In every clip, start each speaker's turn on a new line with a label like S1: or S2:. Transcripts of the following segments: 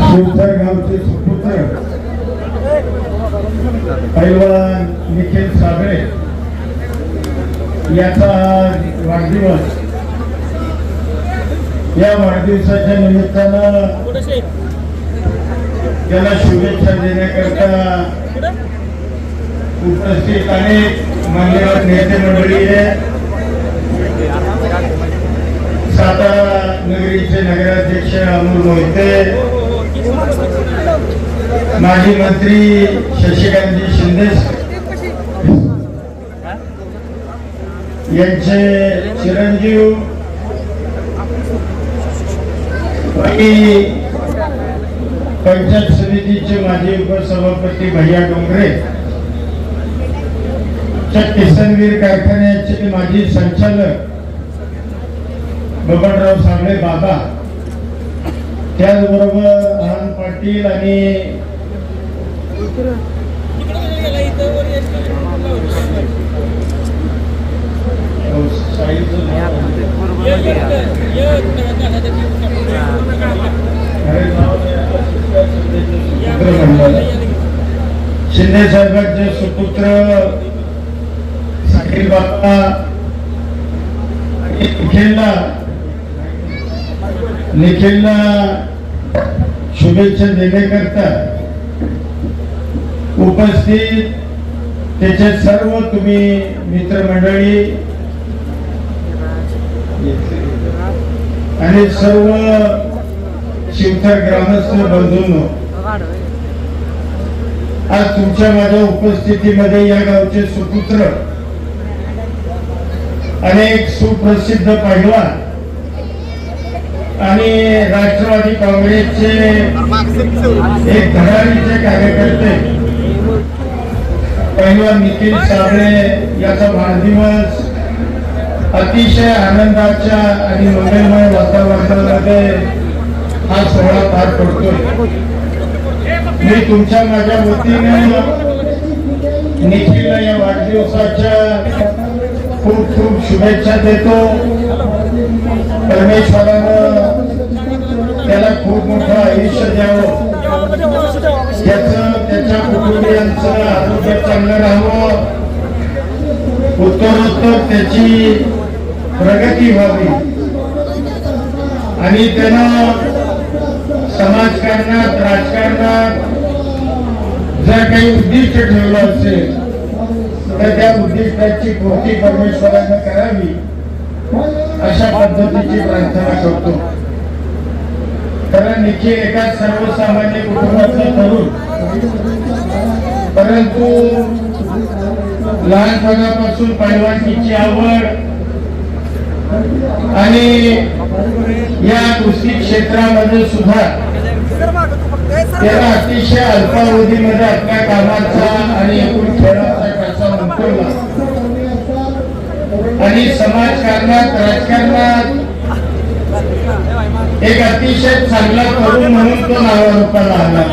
S1: शिवथर गावचे सुपुत्र पैलवान निखिल साबळे याचा वाढदिवस, या वाढदिवसाच्या निमित्तानं त्याला शुभेच्छा देण्याकरता उपस्थित अनेक मान्यवर नेते मंडळी आहे. सातारा नगरीचे नगराध्यक्ष अमोल मोहिते, माजी मंत्री शशिकांतजी शिंदे यांचे चिरंजीव पंचायत समितीचे माजी उपसभापती भैया डोंगरे, किसनवीर कारखान्याचे माजी संचालक बबनराव साबळे बाबा, त्याचबरोबर अहन पाटील आणि शिंदे साहेबांचे सुपुत्र साखील बाप्पा निखिलला शुभेच्छा देण्याकरता उपस्थित त्याचे सर्व तुम्ही मित्रमंडळी आणि सर्व शिवथर ग्रामस्थ बंधूंनो, आज तुमच्या माझ्या उपस्थितीमध्ये या गावचे सुपुत्र अनेक सुप्रसिद्ध पैलवान आणि राष्ट्रवादी काँग्रेसचे एक धडाडीचे कार्यकर्ते पैलवान निखिल साबळे याचा वाढदिवस अतिशय आनंदाच्या आणि मंगलमय वातावरणामध्ये हा सोहळा पार पडतोय. मी तुमच्या माझ्या वतीने निखिलला या वाढदिवसाच्या खूप खूप शुभेच्छा देतो. परमेश्वरानं त्याला खूप मोठं आयुष्य द्यावं, त्याच्या कुटुंबियांचं आरोग्य चांगलं राहावं, उत्तरोत्तर त्याची प्रगती व्हावी आणि त्यानं समाजकारणात राजकारणात जर काही उद्दिष्ट ठेवलं असेल तर त्या उद्दिष्टाची पूर्ती परमेश्वरानं करावी अशा पद्धतीची प्रार्थना करतो. कारण निखिल एका सर्वसामान्य कुटुंबातला तरुण, परंतु लहानपणापासून पैलवानीची आवड आणि या कुस्ती क्षेत्रामध्ये सुद्धा त्याला अतिशय अल्पावधीमध्ये आपल्या कामाचा आणि एकूण खेळाचा कसा म्हणतो आणि समाजकारणात राजकारणात एक अतिशय चांगला तरुण म्हणून तो नावारूपाला आला.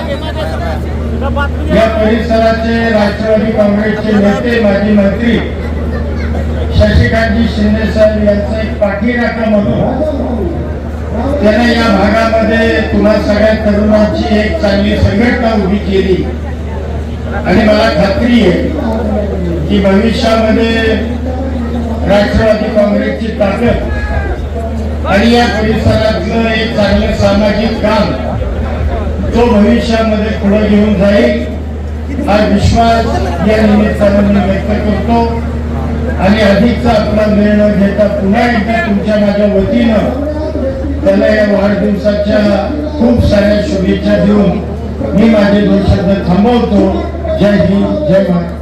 S1: या परिसराचे राष्ट्रवादी काँग्रेसचे नेते माजी मंत्री शशिकांतजी शिंदे साहेब यांचा एक पाठीराखा म्हणून त्याने या भागामध्ये तुम्हा सगळ्या तरुणांची एक चांगली संघटना उभी केली आणि मला खात्री आहे की भविष्यामध्ये राष्ट्रवादी काँग्रेसची ताकद आणि या परिसरातलं एक चांगलं सामाजिक काम तो भविष्यामध्ये पुढे घेऊन जाईल हा विश्वास या निमित्तानं मी व्यक्त करतो. आणि अधिकचा आपला वेळ न घेता पुन्हा एकदा तुमच्या माझ्या वतीनं त्याला या वाढदिवसाच्या खूप साऱ्या शुभेच्छा देऊन मी माझे दोन शब्द थांबवतो. जय हिंद, जय महाराष्ट्र.